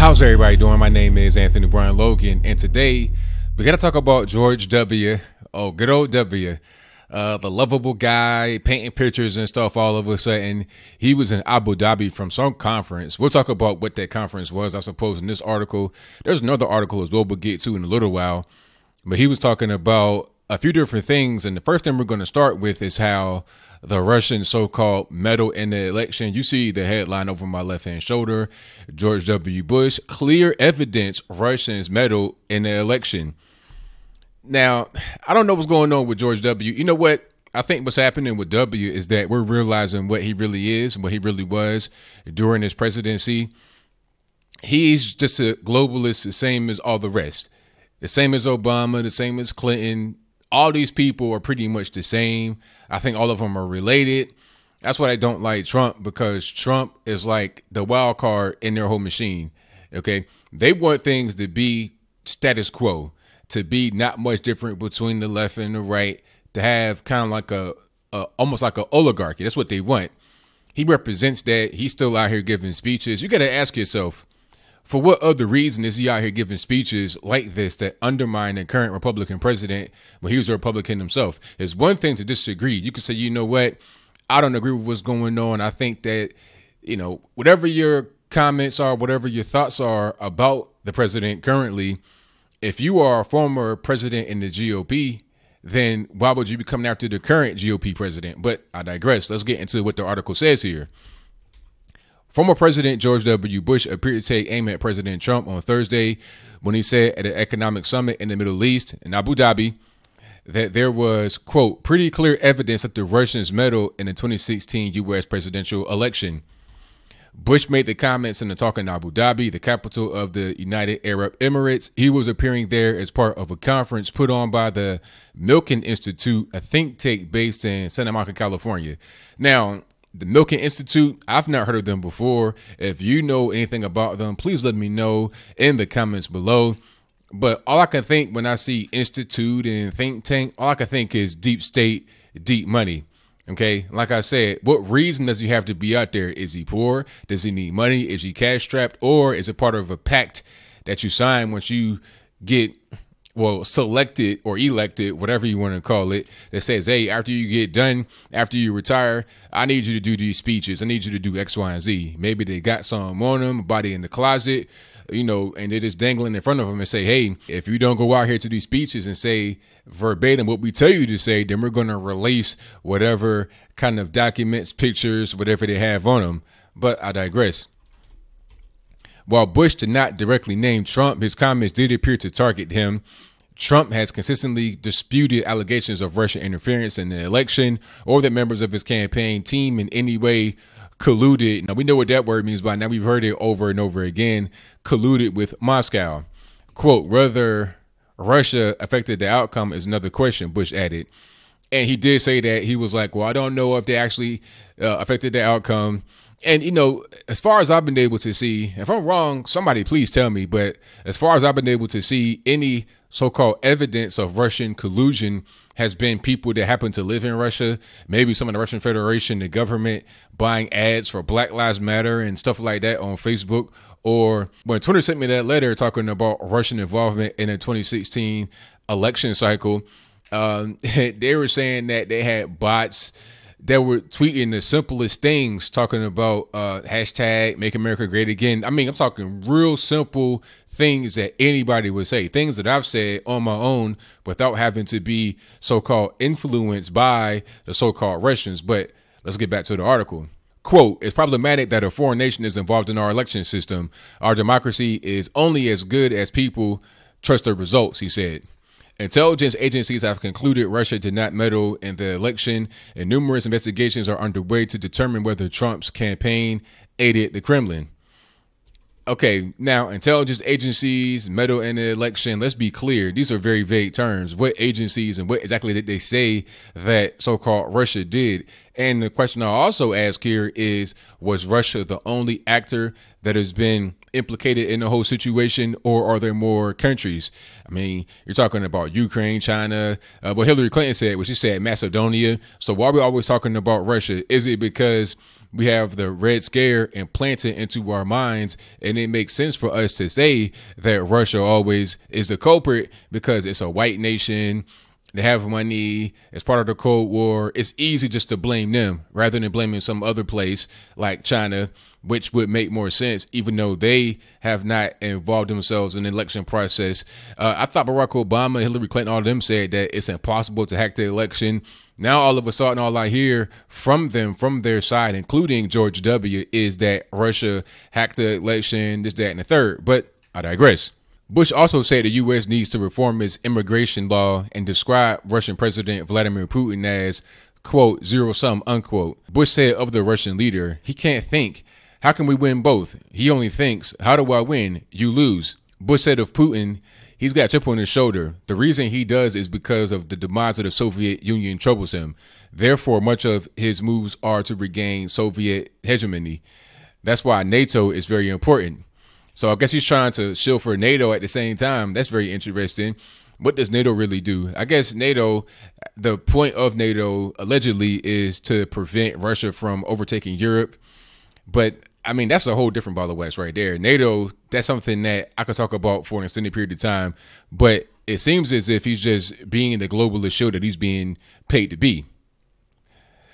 How's everybody doing? My name is Anthony Brian Logan, and today we got to talk about George W. Oh, good old W. The lovable guy painting pictures and stuff. All of a sudden, he was in Abu Dhabi from some conference. We'll talk about what that conference was, I suppose, in this article. There's another article as well we'll get to in a little while. But he was talking about a few different things. And the first thing we're going to start with is how the Russian so-called meddled in the election. You see the headline over my left-hand shoulder. George W. Bush, clear evidence Russians meddled in the election. Now, I don't know what's going on with George W. You know what? I think what's happening with W is that we're realizing what he really is and what he really was during his presidency. He's just a globalist, the same as all the rest. The same as Obama, the same as Clinton. All these people are pretty much the same. I think all of them are related. That's why I don't like Trump, because Trump is like the wild card in their whole machine. Okay. They want things to be status quo, to be not much different between the left and the right, to have kind of like almost like an oligarchy. That's what they want. He represents that. He's still out here giving speeches. You got to ask yourself, for what other reason is he out here giving speeches like this that undermine the current Republican president when he was a Republican himself? It's one thing to disagree. You could say, you know what, I don't agree with what's going on. I think that, you know, whatever your comments are, whatever your thoughts are about the president currently, if you are a former president in the GOP, then why would you be coming after the current GOP president? But I digress. Let's get into what the article says here. Former President George W. Bush appeared to take aim at President Trump on Thursday when he said at an economic summit in the Middle East in Abu Dhabi that there was, quote, pretty clear evidence that the Russians meddled in the 2016 U.S. presidential election. Bush made the comments in the talk in Abu Dhabi, the capital of the United Arab Emirates. He was appearing there as part of a conference put on by the Milken Institute, a think tank based in Santa Monica, California. Now, the Milken Institute, I've not heard of them before. If you know anything about them, please let me know in the comments below. But all I can think when I see institute and think tank, all I can think is deep state, deep money. Okay, like I said, what reason does he have to be out there? Is he poor? Does he need money? Is he cash strapped? Or is it part of a pact that you sign once you get, well, selected or elected, whatever you want to call it, that says, hey, after you get done, after you retire, I need you to do these speeches. I need you to do X, Y, and Z. Maybe they got some on them, body in the closet, you know, and they're just dangling in front of them and say, hey, if you don't go out here to these speeches and say verbatim what we tell you to say, then we're going to release whatever kind of documents, pictures, whatever they have on them. But I digress. While Bush did not directly name Trump, his comments did appear to target him. Trump has consistently disputed allegations of Russian interference in the election or that members of his campaign team in any way colluded. Now, we know what that word means by now. We've heard it over and over again. Colluded with Moscow. Quote, whether Russia affected the outcome is another question, Bush added. And he did say that he was like, well, I don't know if they actually affected the outcome. And, you know, as far as I've been able to see, if I'm wrong, somebody please tell me. But as far as I've been able to see, any so-called evidence of Russian collusion has been people that happen to live in Russia, maybe some of the Russian Federation, the government buying ads for Black Lives Matter and stuff like that on Facebook. Or when Twitter sent me that letter talking about Russian involvement in the 2016 election cycle, they were saying that they had bots that were tweeting the simplest things, talking about hashtag Make America Great Again. I mean, I'm talking real simple things that anybody would say, things that I've said on my own without having to be so-called influenced by the so-called Russians. But let's get back to the article. Quote, it's problematic that a foreign nation is involved in our election system. Our democracy is only as good as people trust the results, he said. Intelligence agencies have concluded Russia did not meddle in the election, and numerous investigations are underway to determine whether Trump's campaign aided the Kremlin. Okay, now intelligence agencies meddle in the election. Let's be clear. These are very vague terms. What agencies and what exactly did they say that so-called Russia did? And the question I also ask here is, was Russia the only actor that has been implicated in the whole situation, or are there more countries? I mean, you're talking about Ukraine, China, what Hillary Clinton said, what she said, Macedonia. So why are we always talking about Russia? Is it because we have the Red Scare implanted into our minds, and it makes sense for us to say that Russia always is the culprit because it's a white nation. They have money. It's part of the Cold War. It's easy just to blame them rather than blaming some other place like China, which would make more sense, even though they have not involved themselves in the election process. I thought Barack Obama, Hillary Clinton, all of them said that it's impossible to hack the election. Now, all of a sudden, all I hear from them, from their side, including George W., is that Russia hacked the election, this, that, and the third. But I digress. Bush also said the U.S. needs to reform its immigration law and describe Russian President Vladimir Putin as, quote, zero-sum, unquote. Bush said of the Russian leader, he can't think. How can we win both? He only thinks, how do I win? You lose. Bush said of Putin, he's got a chip on his shoulder. The reason he does is because of the demise of the Soviet Union troubles him. Therefore, much of his moves are to regain Soviet hegemony. That's why NATO is very important. So I guess he's trying to shield for NATO at the same time. That's very interesting. What does NATO really do? I guess NATO, the point of NATO allegedly is to prevent Russia from overtaking Europe. But I mean, that's a whole different ball of wax right there. NATO, that's something that I could talk about for an extended period of time. But it seems as if he's just being the globalist show that he's being paid to be.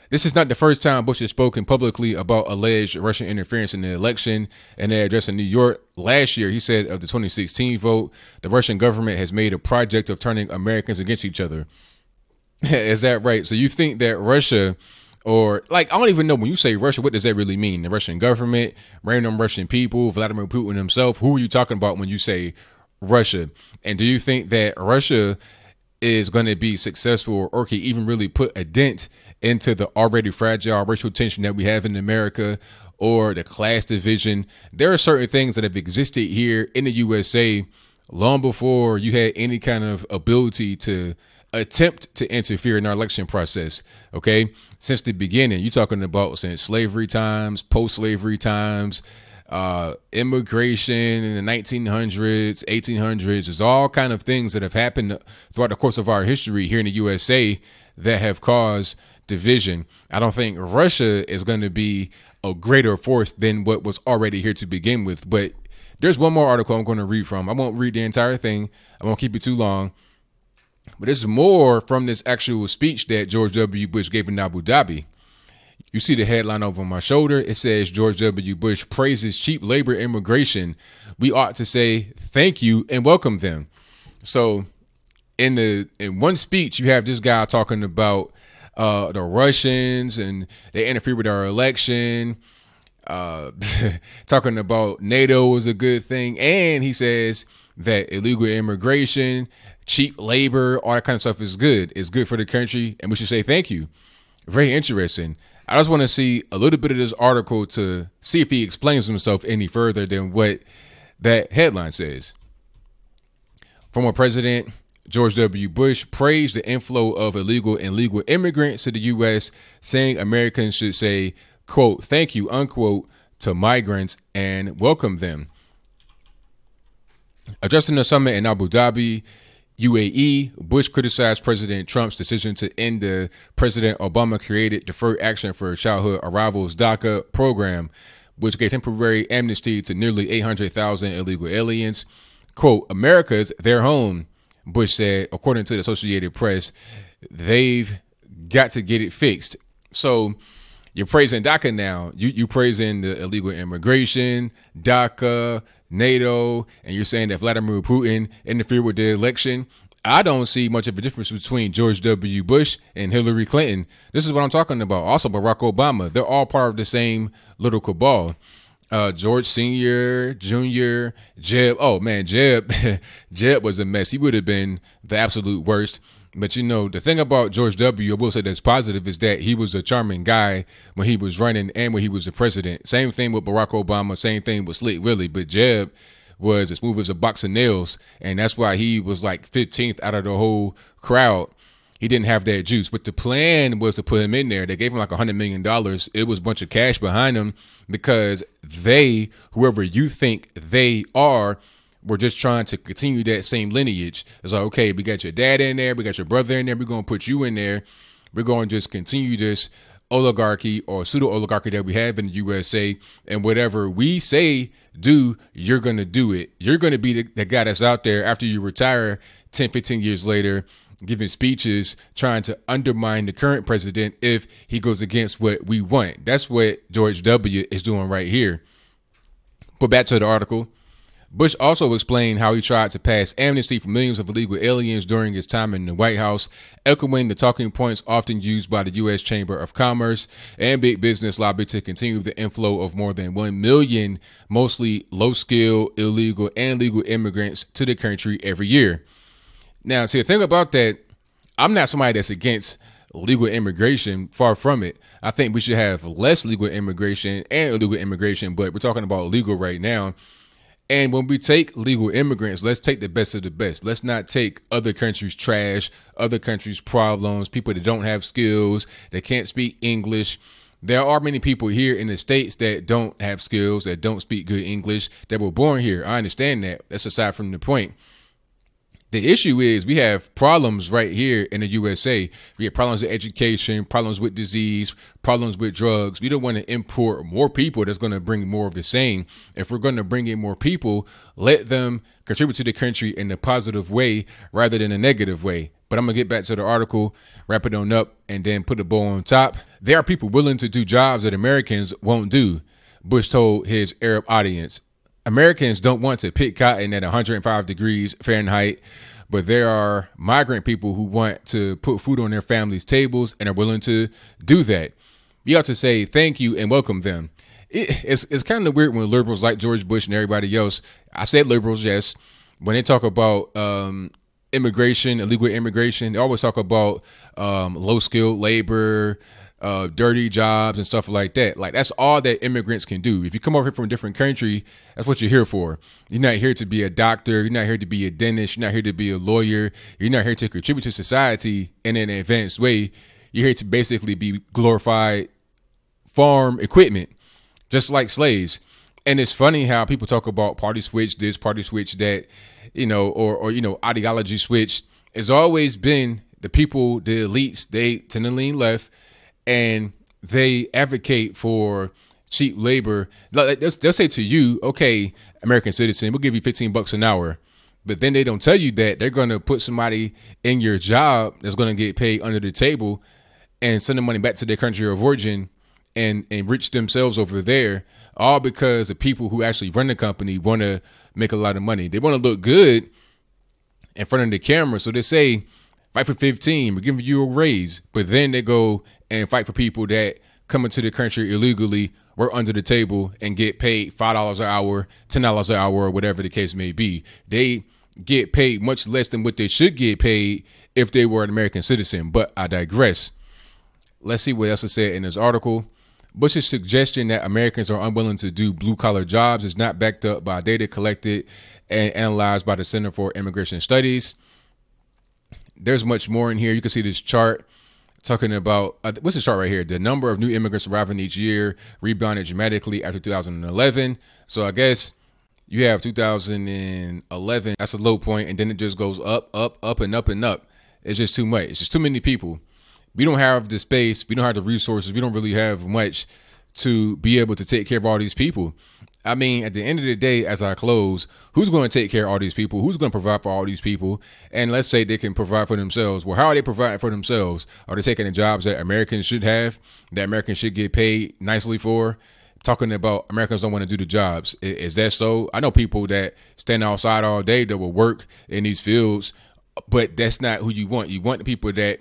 This is not the first time Bush has spoken publicly about alleged Russian interference in the election. In an address in New York last year, he said of the 2016 vote, the Russian government has made a project of turning Americans against each other. Is that right? So you think that Russia, or like, I don't even know, when you say Russia, what does that really mean? The Russian government, random Russian people, Vladimir Putin himself? Who are you talking about when you say Russia? And do you think that Russia is going to be successful or can even really put a dent into the already fragile racial tension that we have in America or the class division? There are certain things that have existed here in the USA long before you had any kind of ability to attempt to interfere in our election process. Okay. Since the beginning, you're talking about since slavery times, post-slavery times, immigration in the 1900s, 1800s. There's all kind of things that have happened throughout the course of our history here in the USA that have caused division. I don't think Russia is going to be a greater force than what was already here to begin with. But there's one more article I'm going to read from. I won't read the entire thing. I won't keep it too long. But there's more from this actual speech that George W. Bush gave in Abu Dhabi. You see the headline over my shoulder. It says George W. Bush praises cheap labor immigration. We ought to say thank you and welcome them. So in one speech, you have this guy talking about the Russians and they interfere with our election, talking about NATO is a good thing. And he says that illegal immigration, cheap labor, all that kind of stuff is good. It's good for the country. And we should say thank you. Very interesting. I just want to see a little bit of this article to see if he explains himself any further than what that headline says. Former President George W. Bush praised the inflow of illegal and legal immigrants to the U.S., saying Americans should say, quote, thank you, unquote, to migrants and welcome them. Addressing the summit in Abu Dhabi, UAE, Bush criticized President Trump's decision to end the President Obama created Deferred Action for Childhood Arrivals DACA program, which gave temporary amnesty to nearly 800,000 illegal aliens. Quote, America's their home, Bush said. According to the Associated Press, they've got to get it fixed. So you're praising DACA now. You praising the illegal immigration, DACA, NATO, and you're saying that Vladimir Putin interfered with the election. I don't see much of a difference between George W. Bush and Hillary Clinton. This is what I'm talking about. Also, Barack Obama. They're all part of the same little cabal. George Sr., Jr., Jeb. Oh, man, Jeb. Jeb was a mess. He would have been the absolute worst. But, you know, the thing about George W., I will say that's positive, is that he was a charming guy when he was running and when he was the president. Same thing with Barack Obama. Same thing with Slick Willie. But Jeb was as smooth as a box of nails. And that's why he was like 15th out of the whole crowd. He didn't have that juice. But the plan was to put him in there. They gave him like $100 million. It was a bunch of cash behind him because they, whoever you think they are, we're just trying to continue that same lineage. It's like, okay, we got your dad in there. We got your brother in there. We're going to put you in there. We're going to just continue this oligarchy or pseudo oligarchy that we have in the USA, and whatever we say do, you're going to do it. You're going to be the guy that's out there after you retire 10, 15 years later, giving speeches trying to undermine the current president if he goes against what we want. That's what George W. is doing right here. But back to the article. Bush also explained how he tried to pass amnesty for millions of illegal aliens during his time in the White House, echoing the talking points often used by the U.S. Chamber of Commerce and big business lobby to continue the inflow of more than 1 million, mostly low-skilled, illegal, and legal immigrants to the country every year. Now, see, the thing about that, I'm not somebody that's against legal immigration. Far from it. I think we should have less legal immigration and illegal immigration, but we're talking about legal right now. And when we take legal immigrants, let's take the best of the best. Let's not take other countries' trash, other countries' problems, people that don't have skills, that can't speak English. There are many people here in the States that don't have skills, that don't speak good English, that were born here. I understand that. That's aside from the point. The issue is we have problems right here in the USA. We have problems with education, problems with disease, problems with drugs. We don't want to import more people that's going to bring more of the same. If we're going to bring in more people, let them contribute to the country in a positive way rather than a negative way. But I'm going to get back to the article, wrap it on up, and then put a bow on top. There are people willing to do jobs that Americans won't do, Bush told his Arab audience. Americans don't want to pick cotton at 105 degrees Fahrenheit, but there are migrant people who want to put food on their families' tables and are willing to do that. You have to say thank you and welcome them. It's kind of weird when liberals like George Bush and everybody else, I said liberals, yes, when they talk about immigration, illegal immigration, they always talk about low-skilled labor, dirty jobs and stuff like that. Like, that's all that immigrants can do. If you come over here from a different country, that's what you're here for. You're not here to be a doctor. You're not here to be a dentist. You're not here to be a lawyer. You're not here to contribute to society in an advanced way. You're here to basically be glorified farm equipment, just like slaves. And it's funny how people talk about party switch this, party switch that, or ideology switch. It's always been the people, the elites, they tend to lean left, and they advocate for cheap labor. They'll say to you, okay, American citizen, we'll give you $15 an hour. But then they don't tell you that they're going to put somebody in your job that's going to get paid under the table and send the money back to their country of origin and enrich themselves over there, all because the people who actually run the company want to make a lot of money. They want to look good in front of the camera. So they say, fight for 15, we're giving you a raise. But then they go and fight for people that come into the country illegally, work under the table, and get paid $5 an hour, $10 an hour, or whatever the case may be. They get paid much less than what they should get paid if they were an American citizen. But I digress. Let's see what else is said in this article. Bush's suggestion that Americans are unwilling to do blue-collar jobs is not backed up by data collected and analyzed by the Center for Immigration Studies. There's much more in here. You can see this chart talking about, what's this chart right here? The number of new immigrants arriving each year rebounded dramatically after 2011. So I guess you have 2011, that's a low point, and then it just goes up, up, and up, and up. It's just too much. It's just too many people. We don't have the space. We don't have the resources. We don't really have much to be able to take care of all these people. I mean, at the end of the day, as I close, who's going to take care of all these people? Who's going to provide for all these people? And let's say they can provide for themselves. Well, how are they providing for themselves? Are they taking the jobs that Americans should have, that Americans should get paid nicely for? Talking about Americans don't want to do the jobs. Is that so? I know people that stand outside all day that will work in these fields, but that's not who you want. You want the people that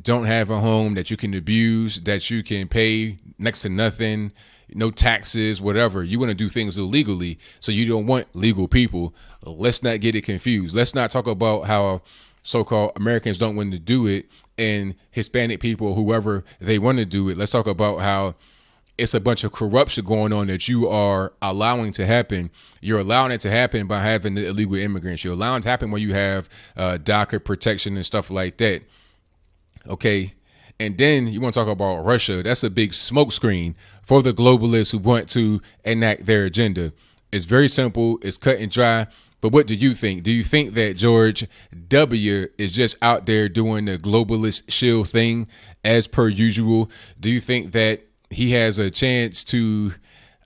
don't have a home, that you can abuse, that you can pay next to nothing, no taxes, whatever. You want to do things illegally, so you don't want legal people. Let's not get it confused. Let's not talk about how so-called Americans don't want to do it and Hispanic people, whoever, they want to do it. Let's talk about how it's a bunch of corruption going on that you are allowing to happen. You're allowing it to happen by having the illegal immigrants. You're allowing it to happen when you have DACA protection and stuff like that. Okay. And then you want to talk about Russia. That's a big smokescreen for the globalists who want to enact their agenda. It's very simple. It's cut and dry. But what do you think? Do you think that George W. is just out there doing the globalist shill thing as per usual? Do you think that he has a chance to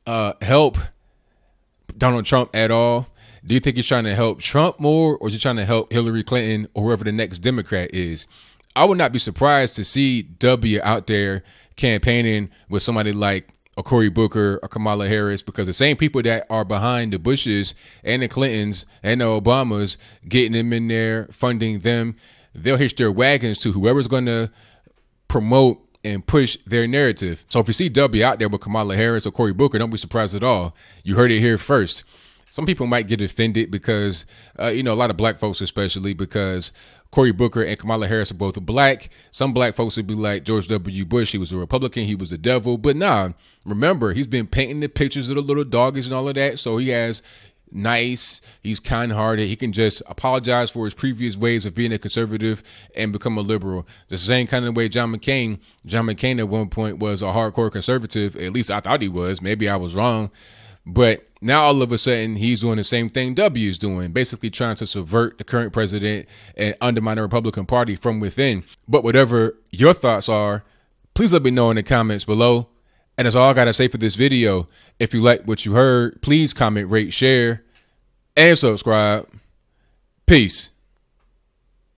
help Donald Trump at all? Do you think he's trying to help Trump more, or is he trying to help Hillary Clinton or whoever the next Democrat is? I would not be surprised to see W out there campaigning with somebody like a Cory Booker or Kamala Harris, because the same people that are behind the Bushes and the Clintons and the Obamas, getting them in there, funding them, they'll hitch their wagons to whoever's going to promote and push their narrative. So if you see W out there with Kamala Harris or Cory Booker, don't be surprised at all. You heard it here first. Some people might get offended because, a lot of black folks, especially because Cory Booker and Kamala Harris are both black. Some black folks would be like George W. Bush. He was a Republican. He was a devil. But nah, remember, he's been painting the pictures of the little doggies and all of that. So he's kind-hearted. He can just apologize for his previous ways of being a conservative and become a liberal. The same kind of way John McCain at one point was a hardcore conservative. At least I thought he was. Maybe I was wrong. But now all of a sudden he's doing the same thing W is doing, basically trying to subvert the current president and undermine the Republican Party from within. But whatever your thoughts are, please let me know in the comments below. And that's all I got to say for this video. If you like what you heard, please comment, rate, share, and subscribe. Peace.